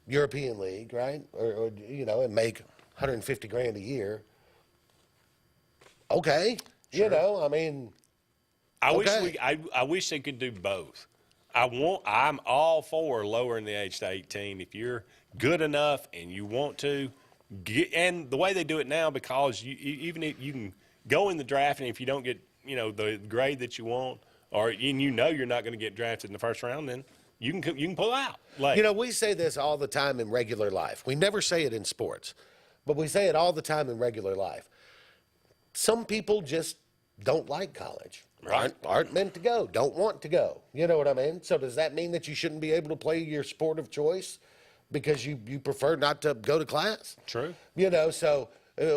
European League, right, or you know, and make $150,000 a year, okay, sure. You know, I mean, I wish they could do both. I'm all for lowering the age to 18 if you're good enough and you want to. And the way they do it now, because even if you can go in the draft, and if you don't get the grade that you want, and you're not going to get drafted in the first round, then you can pull out. We say this all the time in regular life. We never say it in sports, but we say it all the time in regular life. Some people just don't like college. Right. Aren't meant to go, don't want to go. You know what I mean? So does that mean that you shouldn't be able to play your sport of choice because you prefer not to go to class? True. So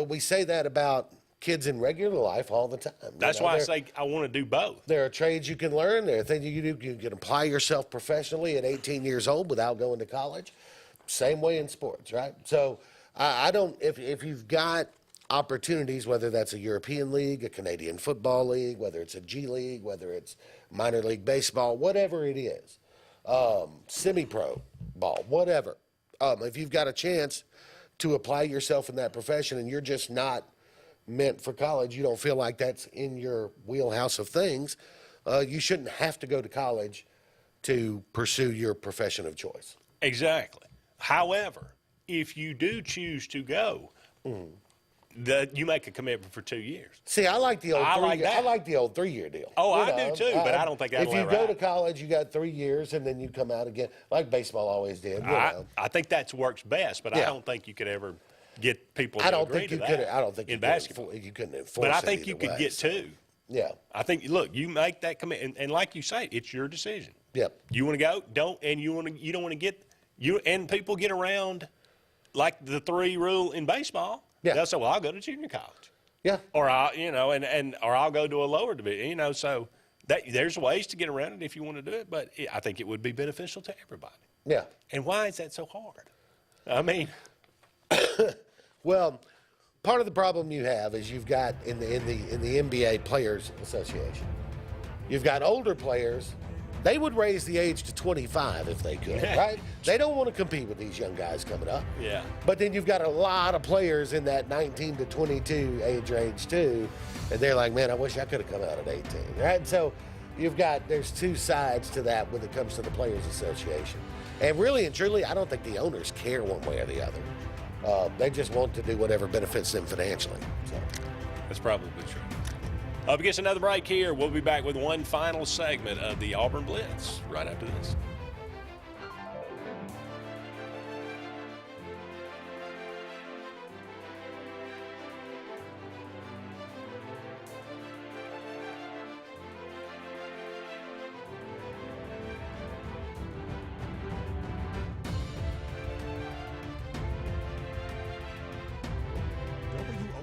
we say that about kids in regular life all the time. That's why I say I want to do both. There are trades you can learn. There are things you can do. You can apply yourself professionally at 18 years old without going to college. Same way in sports, right? So I don't, if you've got opportunities, whether that's a European league, a Canadian football league, whether it's a G League, whether it's minor league baseball, whatever it is, semi-pro ball, whatever. If you've got a chance to apply yourself in that profession and you're just not meant for college, you don't feel like that's in your wheelhouse of things, you shouldn't have to go to college to pursue your profession of choice. Exactly. However, if you do choose to go, you make a commitment for 2 years. See, I like the old I like the old 3-year deal. Oh, I do too, but I don't think that'll if you ever go happen. to college, you got 3 years, and then you come out again, like baseball always did. I think that works best, but I don't think you could ever get people to agree to that. I don't think in basketball you couldn't enforce But I it think you either could way, get so. two. Yeah. I think, look, you make that commitment, and like you say, it's your decision. Yep. You want to go? Don't, and you don't want to get and people get around like the 3 rule in baseball. Yeah. They'll say, well, I'll go to junior college. Yeah. Or or I'll go to a lower division. So there's ways to get around it if you want to do it, but I think it would be beneficial to everybody. Yeah. And why is that so hard? I mean, well, part of the problem you have is you've got in the NBA Players Association, you've got older players. They would raise the age to 25 if they could, right? They don't want to compete with these young guys coming up. Yeah. But then you've got a lot of players in that 19 to 22 age range too, and they're like, man, I wish I could have come out at 18, right? So there's two sides to that when it comes to the Players Association. And really and truly, I don't think the owners care one way or the other. They just want to do whatever benefits them financially. So. That's probably true. Up against another break here. We'll be back with one final segment of the Auburn Blitz right after this.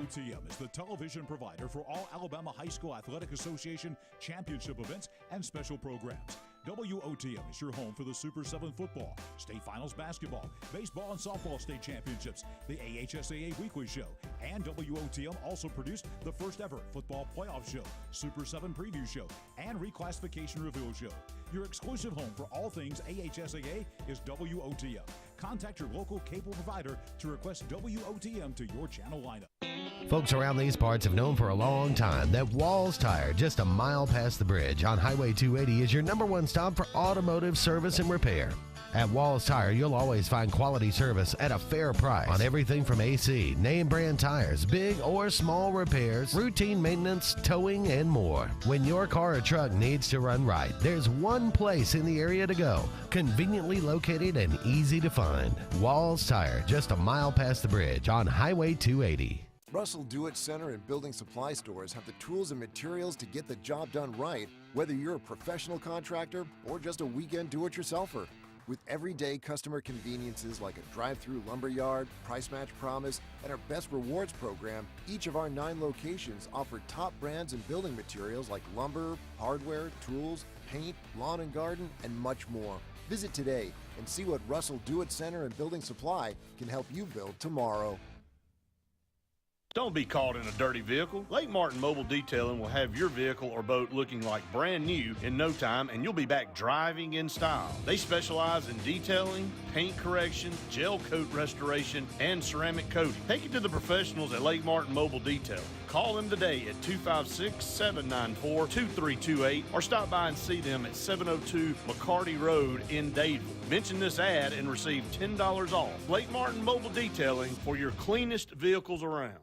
WOTM is the television provider for all Alabama High School Athletic Association championship events and special programs. WOTM is your home for the Super 7 football, state finals basketball, baseball and softball state championships, the AHSAA weekly show, and WOTM also produced the first ever football playoff show, Super 7 preview show, and reclassification reveal show. Your exclusive home for all things AHSAA is WOTM. Contact your local cable provider to request WOTM to your channel lineup. Folks around these parts have known for a long time that Walls Tire, just a mile past the bridge on Highway 280, is your #1 stop for automotive service and repair. At Walls Tire, you'll always find quality service at a fair price on everything from AC, name brand tires, big or small repairs, routine maintenance, towing, and more. When your car or truck needs to run right, there's one place in the area to go, conveniently located and easy to find. Walls Tire, just a mile past the bridge on Highway 280. Russell Do-It Center and building supply stores have the tools and materials to get the job done right, whether you're a professional contractor or just a weekend do-it-yourselfer. With everyday customer conveniences like a drive-through lumberyard, price match promise, and our Best Rewards program, each of our 9 locations offer top brands and building materials like lumber, hardware, tools, paint, lawn and garden, and much more. Visit today and see what Russell Do-It Center and Building Supply can help you build tomorrow. Don't be caught in a dirty vehicle. Lake Martin Mobile Detailing will have your vehicle or boat looking like brand new in no time, and you'll be back driving in style. They specialize in detailing, paint correction, gel coat restoration, and ceramic coating. Take it to the professionals at Lake Martin Mobile Detailing. Call them today at 256-794-2328 or stop by and see them at 702 McCarty Road in Dadeville. Mention this ad and receive $10 off. Lake Martin Mobile Detailing for your cleanest vehicles around.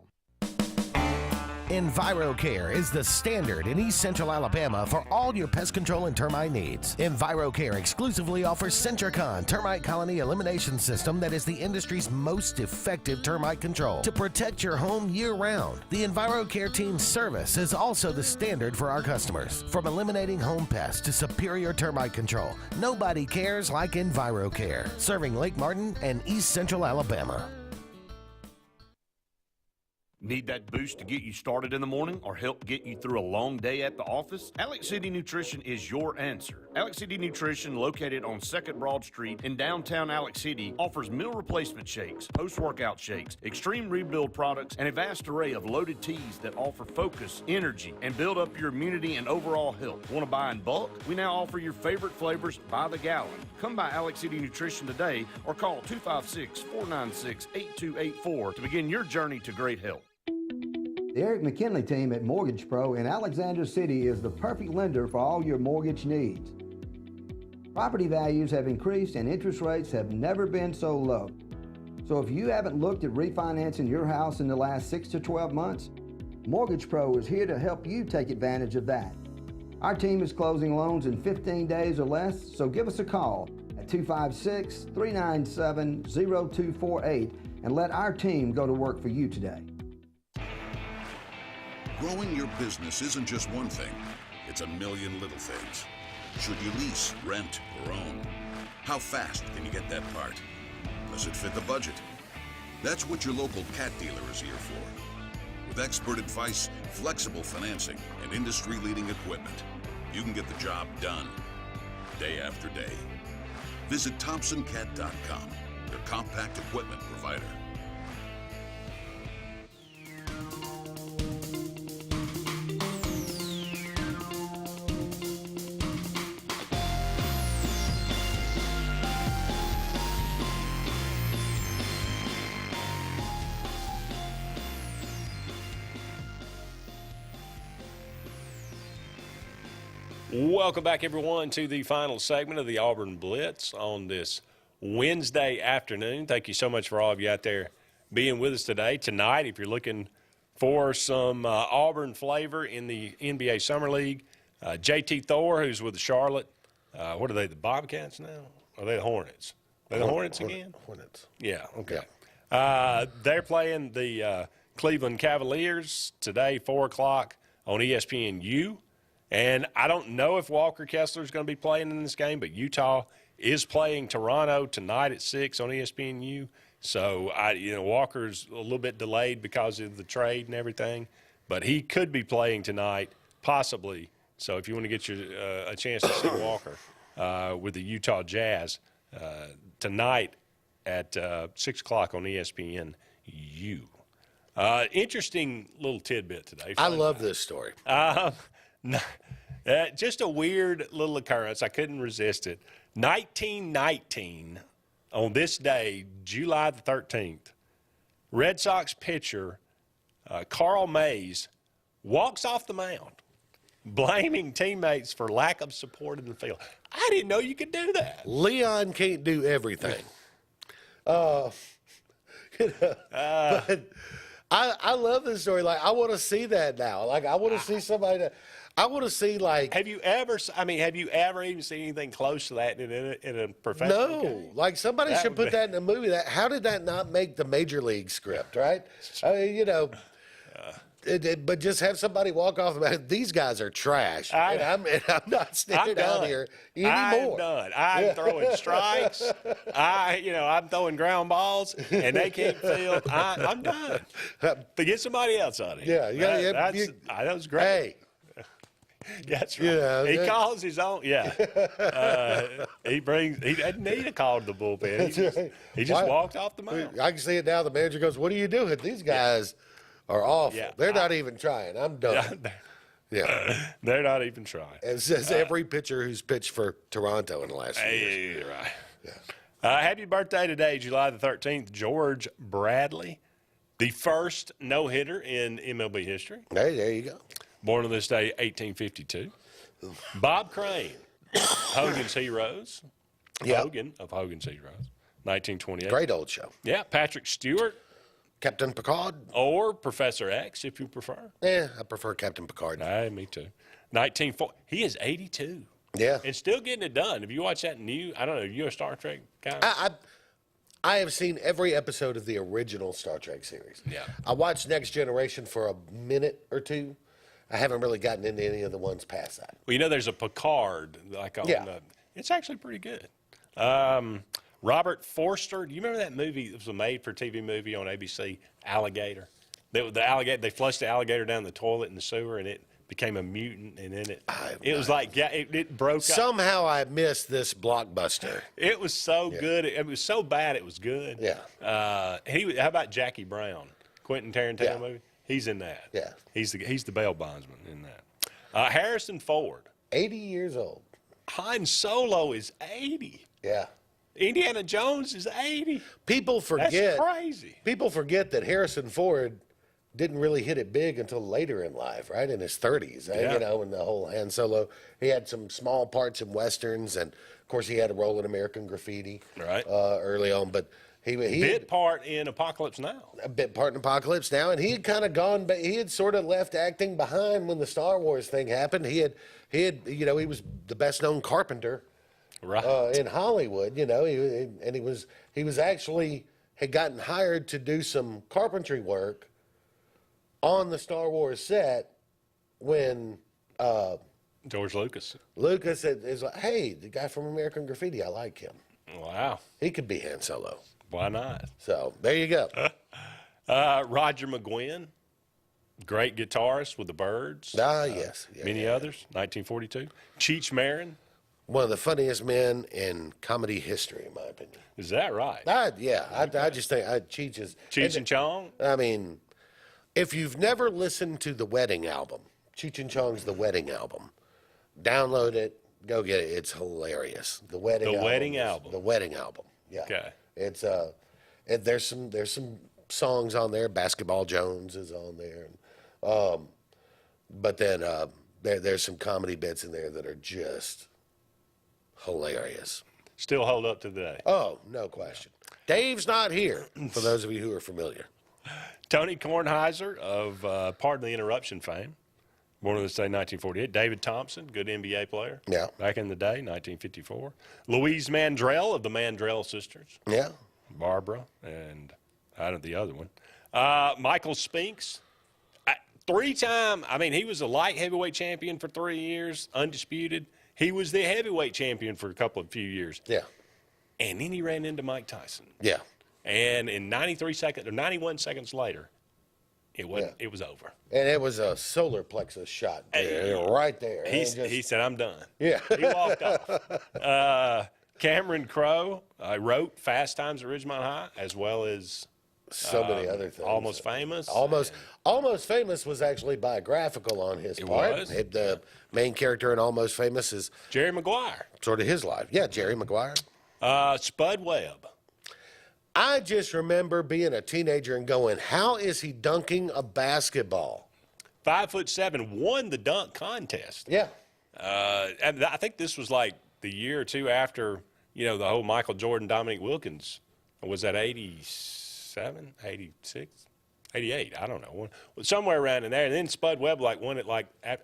EnviroCare is the standard in East Central Alabama for all your pest control and termite needs. EnviroCare exclusively offers Centricon termite colony elimination system that is the industry's most effective termite control to protect your home year-round. The EnviroCare team's service is also the standard for our customers. From eliminating home pests to superior termite control, nobody cares like EnviroCare, serving Lake Martin and East Central Alabama. Need that boost to get you started in the morning or help get you through a long day at the office? Alex City Nutrition is your answer. Alex City Nutrition, located on 2nd Broad Street in downtown Alex City, offers meal replacement shakes, post-workout shakes, extreme rebuild products, and a vast array of loaded teas that offer focus, energy, and build up your immunity and overall health. Want to buy in bulk? We now offer your favorite flavors by the gallon. Come by Alex City Nutrition today or call 256-496-8284 to begin your journey to great health. The Eric McKinley team at Mortgage Pro in Alexander City is the perfect lender for all your mortgage needs. Property values have increased and interest rates have never been so low. So if you haven't looked at refinancing your house in the last 6 to 12 months, Mortgage Pro is here to help you take advantage of that. Our team is closing loans in 15 days or less, so give us a call at 256-397-0248 and let our team go to work for you today. Growing your business isn't just one thing, it's a million little things. Should you lease, rent, or own? How fast can you get that part? Does it fit the budget? That's what your local Cat dealer is here for. With expert advice, flexible financing, and industry-leading equipment, you can get the job done, day after day. Visit ThompsonCat.com, their compact equipment provider. Welcome back, everyone, to the final segment of the Auburn Blitz on this Wednesday afternoon. Thank you so much for all of you out there being with us today. Tonight, if you're looking for some Auburn flavor in the NBA Summer League, JT Thor, who's with the Charlotte, what are they, the Bobcats now? Or are they the Hornets? Are they the Hornets again? Hornets. Yeah, okay. Yeah. They're playing the Cleveland Cavaliers today, 4 o'clock on ESPNU. And I don't know if Walker Kessler is going to be playing in this game, but Utah is playing Toronto tonight at 6 on ESPNU. So, Walker's a little bit delayed because of the trade and everything, but he could be playing tonight, possibly. So if you want to get a chance to see Walker with the Utah Jazz tonight at 6 o'clock on ESPNU. Interesting little tidbit today. I love this story. No, just a weird little occurrence. I couldn't resist it. 1919, on this day, July the 13th, Red Sox pitcher Carl Mays walks off the mound, blaming teammates for lack of support in the field. I didn't know you could do that. Leon can't do everything. But I love this story. Like, I want to see that now. Like, I want to see somebody that – I want to see, like – have you ever even seen anything close to that in a professional game? Like, somebody should put that in a movie. How did that not make the Major League script, right? I mean, but just have somebody walk off about these guys are trash, and I'm not standing out here anymore. I'm done. I'm throwing strikes. I'm throwing ground balls, and they can't field. I'm done. To get somebody else on it. Yeah, that was great. Hey. That's right. He calls his own. Yeah. He doesn't need a call to the bullpen. He just walked off the mound. I can see it now. The manager goes, "What are you doing? These guys are awful. Yeah, They're not even trying. I'm done. Yeah. They're not even trying. It says every pitcher who's pitched for Toronto in the last few years. Right. Happy birthday today, July the 13th, George Bradley, the first no-hitter in MLB history. Hey, there you go. Born on this day, 1852. Bob Crane, Hogan's Heroes. Yep. Hogan of Hogan's Heroes, 1928. Great old show. Yeah, Patrick Stewart. Captain Picard. Or Professor X, if you prefer. Yeah, I prefer Captain Picard. Me too. 1940. He is 82. Yeah. And still getting it done. If you watch that new, I don't know, you a Star Trek guy? I have seen every episode of the original Star Trek series. Yeah. I watched Next Generation for a minute or two. I haven't really gotten into any of the ones past that. Well, you know, there's a Picard, like on it's actually pretty good. Robert Forster, do you remember that movie? It was a made-for-TV movie on ABC, Alligator. The alligator, they flushed the alligator down the toilet in the sewer, and it became a mutant, and then it was like, it broke up. Somehow I missed this blockbuster. It was so good. It was so bad it was good. Yeah. How about Jackie Brown, Quentin Tarantino movie? He's in that. Yeah. He's the bail bondsman in that. Harrison Ford. 80 years old. Han Solo is 80. Yeah. Indiana Jones is 80. People forget. That's crazy. People forget that Harrison Ford didn't really hit it big until later in life, right? In his 30s, you know, in the whole Han Solo. He had some small parts in Westerns, and, of course, he had a role in American Graffiti early on. But he bit part in Apocalypse Now. A bit part in Apocalypse Now, and he had kind of gone, but he had sort of left acting behind when the Star Wars thing happened. He had, you know, he was the best-known carpenter. Right. In Hollywood, you know, he was actually had gotten hired to do some carpentry work on the Star Wars set when George Lucas is like, hey, the guy from American Graffiti, I like him. Wow. He could be Han Solo. Why not? So there you go. Roger McGuinn, great guitarist with the Byrds. Yes. Many others. 1942. Cheech Marin. One of the funniest men in comedy history, in my opinion. Is that right? I just think Cheech is. Cheech and Chong? I mean, if you've never listened to the Wedding album, Cheech and Chong's The Wedding Album, download it, go get it. It's hilarious. The Wedding album. The Wedding Album. Yeah. Okay. It's there's some songs on there. Basketball Jones is on there, but then there's some comedy bits in there that are just hilarious. Still hold up to today. Oh, no question. Dave's not here, for those of you who are familiar. Tony Kornheiser of Pardon the Interruption fame, born on this day, 1948. David Thompson, good NBA player. Yeah. Back in the day, 1954. Louise Mandrell of the Mandrell Sisters. Yeah. Barbara and the other one. Michael Spinks, three-time, he was a light heavyweight champion for 3 years, undisputed. He was the heavyweight champion for a few years. Yeah. And then he ran into Mike Tyson. Yeah. And in 91 seconds later, it was over. And it was a solar plexus shot right there. He said, I'm done. Yeah. He walked off. Cameron Crowe wrote Fast Times at Ridgemont High, as well as so many other things. Almost Famous. Almost Famous was actually biographical on his part. Was? The main character in Almost Famous is Jerry Maguire. Sort of his life. Yeah, Jerry Maguire. Spud Webb. I just remember being a teenager and going, how is he dunking a basketball? 5'7", won the dunk contest. Yeah. And I think this was like the year or two after, the whole Michael Jordan, Dominique Wilkins. Was that 87, 86, 88? I don't know. Somewhere around in there. And then Spud Webb won it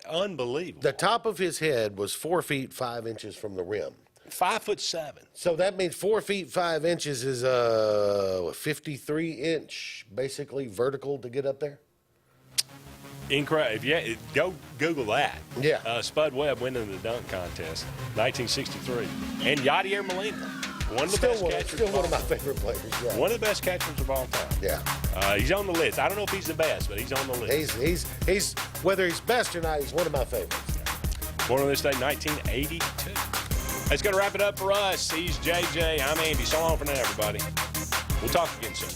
unbelievable. The top of his head was 4 feet 5 inches from the rim. 5'7". So that means 4 feet 5 inches is a 53-inch, basically vertical to get up there. Incredible. Yeah, go Google that. Yeah. Spud Webb winning the dunk contest, 1963, and Yadier Molina, one of the best catchers. Still one of my favorite players. Yeah. One of the best catchers of all time. Yeah. He's on the list. I don't know if he's the best, but he's on the list. He's whether he's best or not, he's one of my favorites. Born on this day, 1982. That's going to wrap it up for us. He's JJ. I'm Andy. So long for now, everybody. We'll talk again soon.